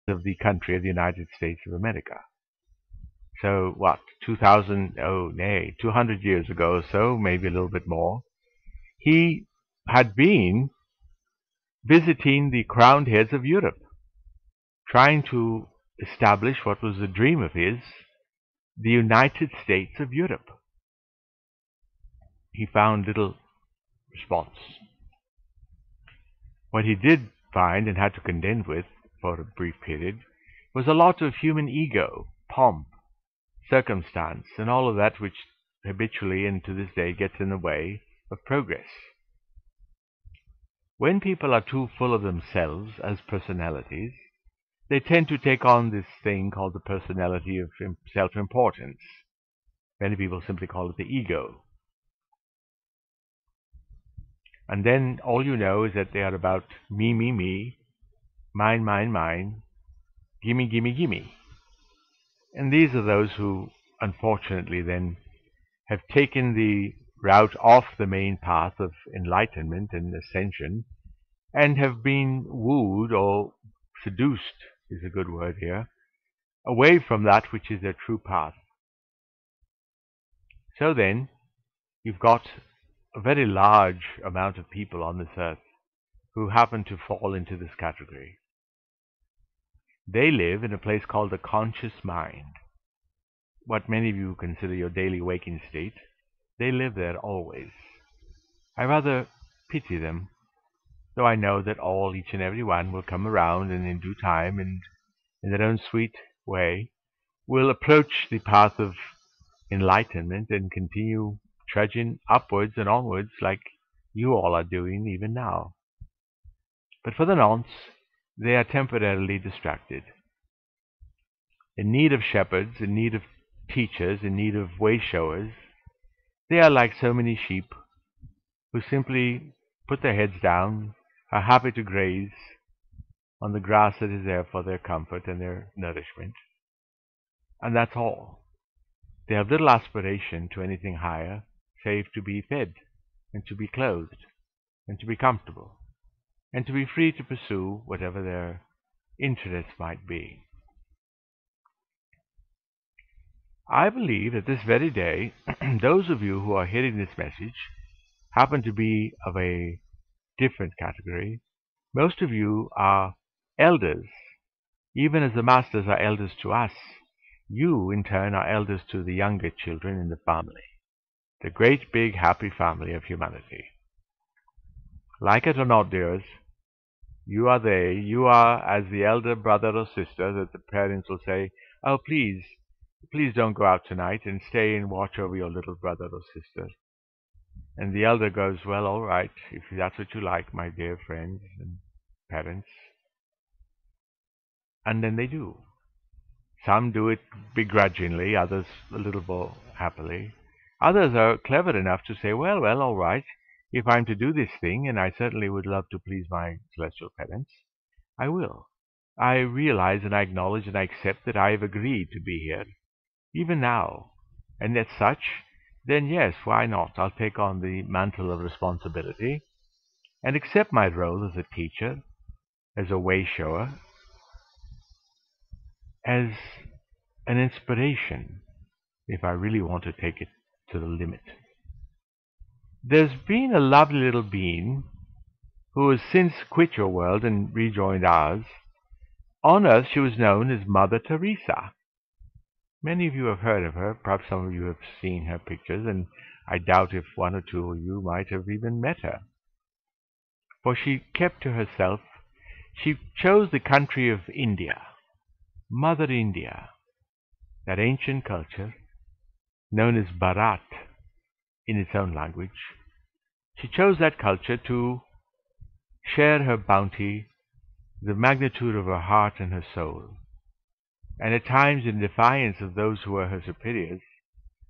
of the country of the United States of America. So what, 200 years ago or so, maybe a little bit more, he had been visiting the crowned heads of Europe, trying to establish what was a dream of his, the United States of Europe. He found little response. What he did find and had to contend with for a brief period was a lot of human ego, pomp, circumstance, and all of that which habitually and to this day gets in the way of progress. When people are too full of themselves as personalities, they tend to take on this thing called the personality of self-importance. Many people simply call it the ego. And then all you know is that they are about me, me, me, mine, mine, mine, gimme, gimme, gimme. And these are those who, unfortunately, then have taken the route off the main path of enlightenment and ascension, and have been wooed or seduced, is a good word here, away from that which is their true path. So then, you've got a very large amount of people on this earth who happen to fall into this category. They live in a place called the conscious mind. What many of you consider your daily waking state, they live there always. I rather pity them, though I know that each and every one will come around and in due time and in their own sweet way will approach the path of enlightenment and continue trudging upwards and onwards like you all are doing even now. But for the nonce, they are temporarily distracted. In need of shepherds, in need of teachers, in need of way-showers, they are like so many sheep who simply put their heads down, are happy to graze on the grass that is there for their comfort and their nourishment. And that's all. They have little aspiration to anything higher, save to be fed, and to be clothed, and to be comfortable, and to be free to pursue whatever their interests might be. I believe that this very day, those of you who are hearing this message happen to be of a different category. Most of you are elders. Even as the masters are elders to us, you, in turn, are elders to the younger children in the family, the great, big, happy family of humanity. Like it or not, dears, you are they. You are as the elder brother or sister that the parents will say, "Oh, please don't go out tonight and stay and watch over your little brother or sister." And the elder goes, "Well, all right, if that's what you like, my dear friends and parents." And then they do. Some do it begrudgingly, others a little more happily. Others are clever enough to say, well, all right, if I'm to do this thing, and I certainly would love to please my celestial parents, I will. I realize and I acknowledge and I accept that I have agreed to be here, even now. And as such, then yes, why not? I'll take on the mantle of responsibility and accept my role as a teacher, as a way-shower, as an inspiration, if I really want to take it to the limit. There's been a lovely little being who has since quit your world and rejoined ours. On Earth she was known as Mother Teresa. Many of you have heard of her, perhaps some of you have seen her pictures, and I doubt if one or two of you might have even met her. For she kept to herself. She chose the country of India, Mother India, that ancient culture, known as Bharat in its own language. She chose that culture to share her bounty, the magnitude of her heart and her soul, and at times in defiance of those who were her superiors,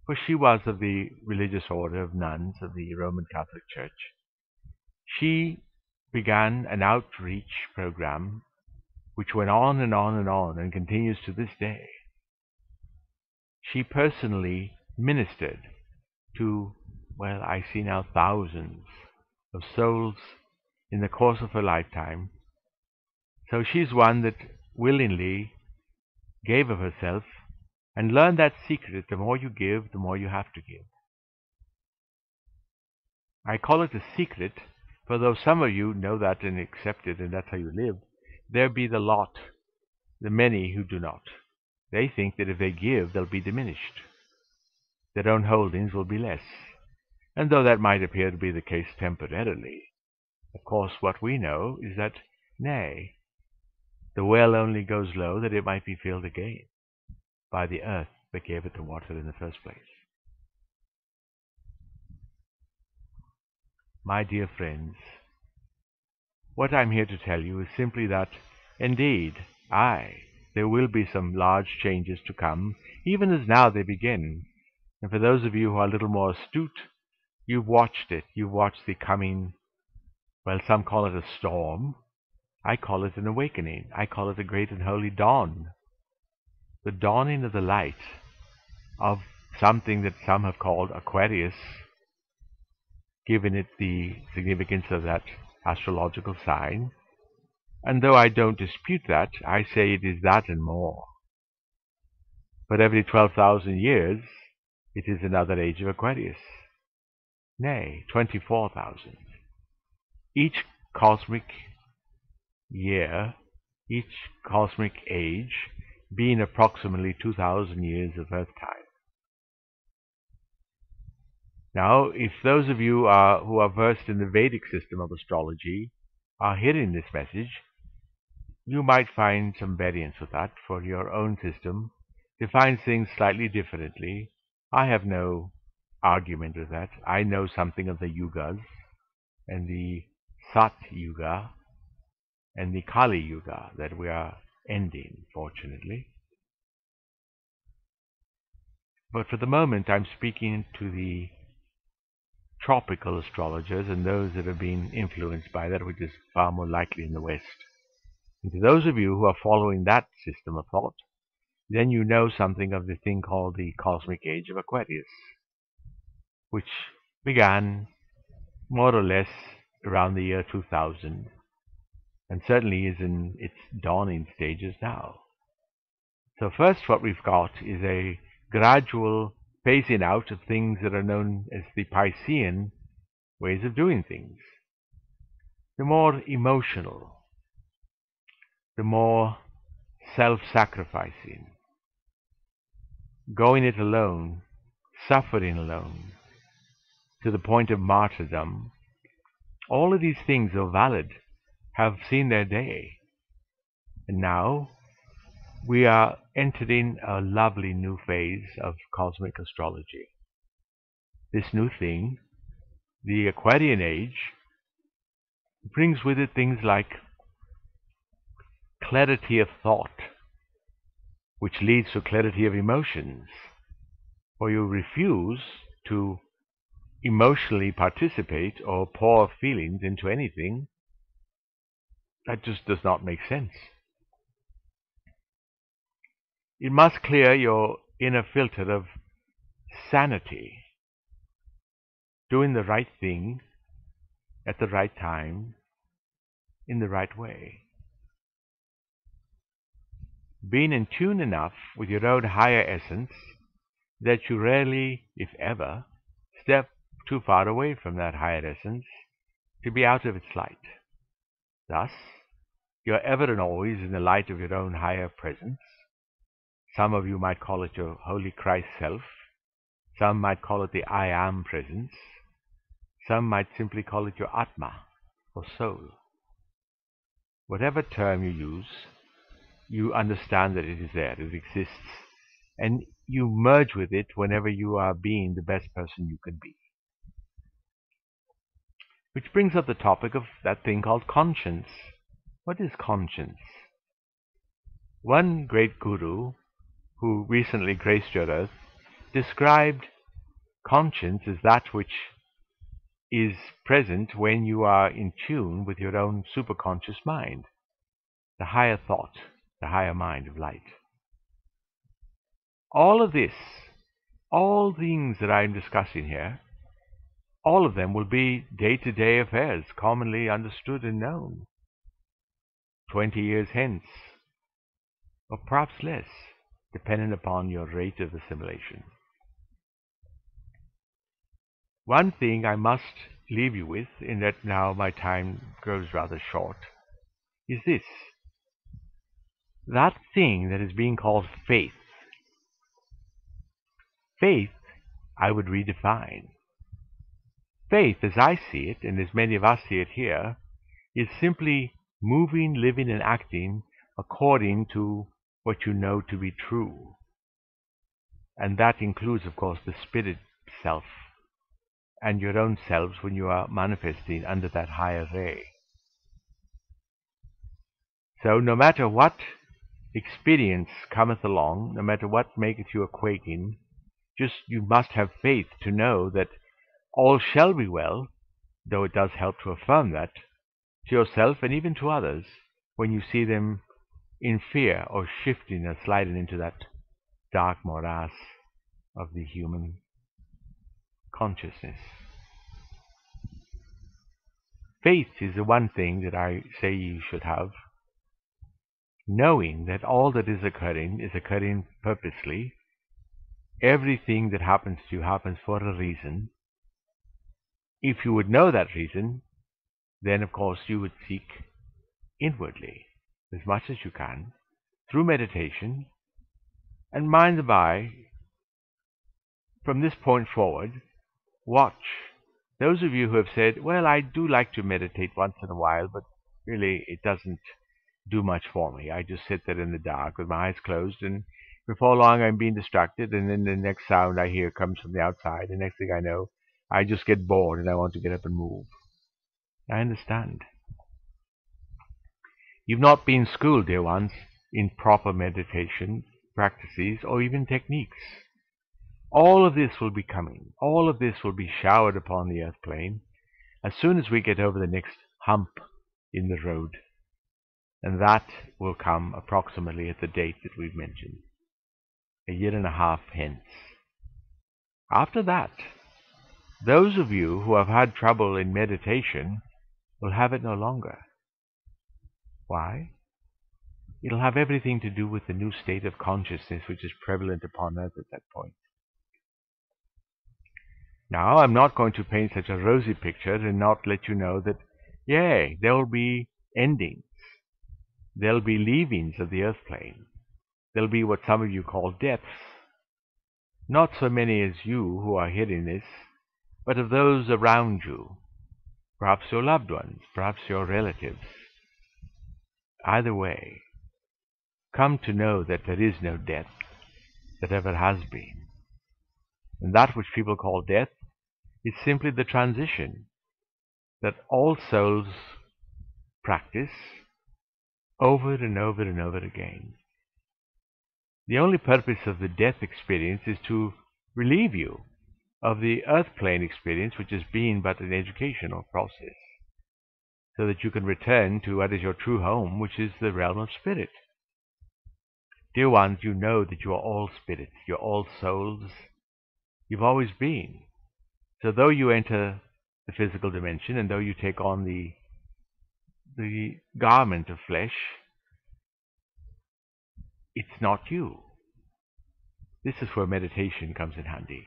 for she was of the religious order of nuns of the Roman Catholic Church. She began an outreach program which went on and on and on and continues to this day. She personally ministered to, well, I see now thousands of souls in the course of her lifetime. So she's one that willingly gave of herself, and learn that secret: the more you give, the more you have to give. I call it a secret, for though some of you know that and accept it, and that's how you live, there be the lot, the many who do not. They think that if they give, they'll be diminished. Their own holdings will be less. And though that might appear to be the case temporarily, of course what we know is that, nay, the well only goes low that it might be filled again by the earth that gave it the water in the first place. My dear friends, what I'm here to tell you is simply that, indeed, there will be some large changes to come, even as now they begin. And for those of you who are a little more astute, you've watched it. You've watched the coming, well, some call it a storm. I call it an awakening. I call it a great and holy dawn. The dawning of the light of something that some have called Aquarius, given it the significance of that astrological sign. And though I don't dispute that, I say it is that and more. But every 12,000 years, it is another age of Aquarius. Nay, 24,000. Each cosmic year, each cosmic age, being approximately 2,000 years of Earth time. Now, if those of you who are versed in the Vedic system of astrology are hearing this message, you might find some variance with that, for your own system defines things slightly differently. I have no argument with that. I know something of the Yugas, and the Sat Yuga, and the Kali Yuga that we are ending, fortunately. But for the moment, I'm speaking to the tropical astrologers and those that have been influenced by that, which is far more likely in the West. And to those of you who are following that system of thought, then you know something of the thing called the cosmic age of Aquarius, which began more or less around the year 2000, and certainly is in its dawning stages now. So first, what we've got is a gradual phasing out of things that are known as the Piscean ways of doing things. The more emotional, the more self-sacrificing, going it alone, suffering alone, to the point of martyrdom. All of these things, though valid, have seen their day. And now we are entering a lovely new phase of cosmic astrology. This new thing, the Aquarian age, brings with it things like clarity of thought, which leads to clarity of emotions, for you refuse to emotionally participate or pour feelings into anything. That just does not make sense. It must clear your inner filter of sanity, doing the right thing at the right time, in the right way. Being in tune enough with your own higher essence that you rarely, if ever, step too far away from that higher essence to be out of its light. Thus, you're ever and always in the light of your own higher presence. Some of you might call it your Holy Christ self. Some might call it the I Am presence. Some might simply call it your Atma, or soul. Whatever term you use, you understand that it is there, it exists, and you merge with it whenever you are being the best person you can be. Which brings up the topic of that thing called conscience. What is conscience? One great guru who recently graced your earth described conscience as that which is present when you are in tune with your own superconscious mind, the higher thought, the higher mind of light. All of this, all things that I'm discussing here, all of them will be day-to-day affairs, commonly understood and known. 20 years hence, or perhaps less, depending upon your rate of assimilation. One thing I must leave you with, in that now my time grows rather short, is this. That thing that is being called faith. Faith, I would redefine. Faith, as I see it, and as many of us see it here, is simply moving, living, and acting according to what you know to be true. And that includes, of course, the spirit self and your own selves when you are manifesting under that higher ray. So no matter what experience cometh along, no matter what maketh you a quaking, just you must have faith to know that all shall be well, though it does help to affirm that to yourself and even to others when you see them in fear or shifting or sliding into that dark morass of the human consciousness. Faith is the one thing that I say you should have, knowing that all that is occurring purposely. Everything that happens to you happens for a reason. If you would know that reason, then of course you would seek inwardly as much as you can through meditation. And mind the by, from this point forward, watch those of you who have said, well, I do like to meditate once in a while, but really it doesn't do much for me. I just sit there in the dark with my eyes closed, and before long I'm being distracted, and then the next sound I hear comes from the outside. The next thing I know, I just get bored and I want to get up and move. I understand. You've not been schooled, dear ones, in proper meditation practices or even techniques. All of this will be coming. All of this will be showered upon the earth plane as soon as we get over the next hump in the road. And that will come approximately at the date that we've mentioned, 1.5 years hence. After that, those of you who have had trouble in meditation will have it no longer. Why? It'll have everything to do with the new state of consciousness which is prevalent upon earth at that point. Now, I'm not going to paint such a rosy picture and not let you know that, yea, there will be endings. There'll be leavings of the earth plane. There'll be what some of you call deaths. Not so many as you who are hearing this, but of those around you. Perhaps your loved ones, perhaps your relatives. Either way, come to know that there is no death that ever has been. And that which people call death is simply the transition that all souls practice over and over and over again. The only purpose of the death experience is to relieve you of the earth plane experience, which has been but an educational process, so that you can return to what is your true home, which is the realm of spirit. Dear ones, you know that you are all spirits, you're all souls. You've always been. So though you enter the physical dimension, and though you take on the garment of flesh, it's not you. This is where meditation comes in handy.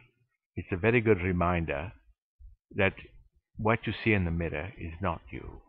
It's a very good reminder that what you see in the mirror is not you.